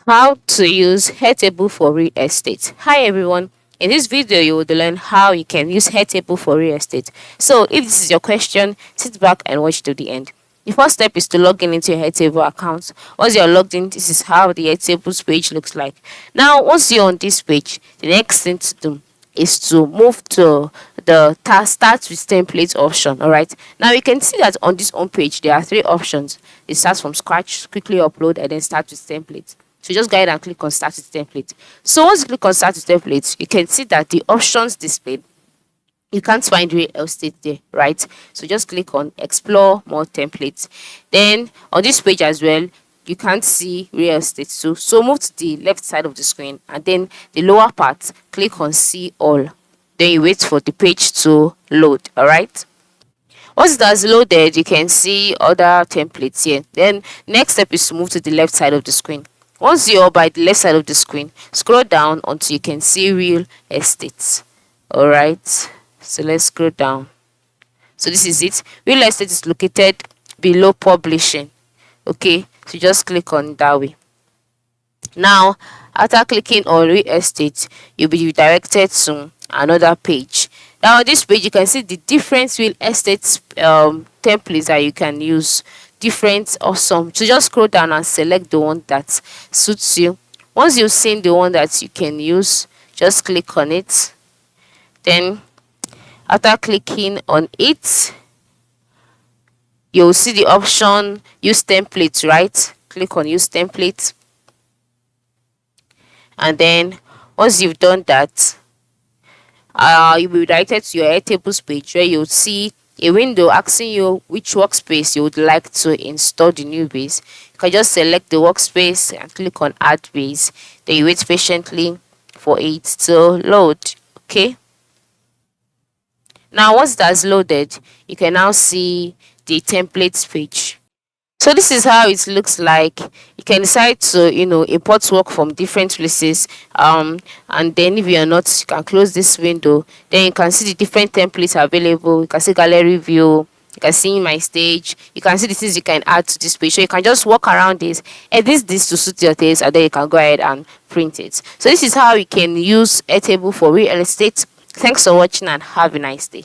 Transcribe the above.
How to use Airtable for real estate. Hi everyone. In this video, you will learn how you can use Airtable for real estate. So, if this is your question, sit back and watch to the end. The first step is to log in into your Airtable account. Once you're logged in, this is how the Airtable page looks like. Now, once you're on this page, the next thing to do is to move to the start with template option. All right, now you can see that on this home page there are three options. It starts from scratch, quickly upload, and then start with template. So just go ahead and click on start with template. So once you click on start with template, you can see that the options displayed, you can't find real estate there, right? So just click on explore more templates. Then on this page as well, you can't see real estate too. So move to the left side of the screen, and then the lower part, click on see all. Then you wait for the page to load. All right, once it has loaded, you can see other templates here. Then next step is to move to the left side of the screen. Once you're by the left side of the screen, scroll down until you can see real estate. All right, so let's scroll down. So this is it. Real estate is located below publishing. Okay, so just click on that way. Now, after clicking on real estate, you'll be redirected to another page. Now, on this page, you can see the different real estate templates that you can use. Different, awesome. So just scroll down and select the one that suits you. Once you've seen the one that you can use, just click on it. Then, after clicking on it, you'll see the option use template, right? Click on use template. And then once you've done that, you'll be redirected to your Airtables page, where you'll see a window asking you which workspace you would like to install the new base. You can just select the workspace and click on add base. Then you wait patiently for it to load. Okay, now once that's loaded, you can now see the templates page. So this is how it looks like. You can decide to, import work from different places. And then if you are not, you can close this window. Then you can see the different templates available. You can see gallery view. You can see my stage. You can see the things you can add to this page. So you can just walk around this, edit this to suit your taste, and then you can go ahead and print it. So this is how you can use Airtable for real estate. Thanks for watching and have a nice day.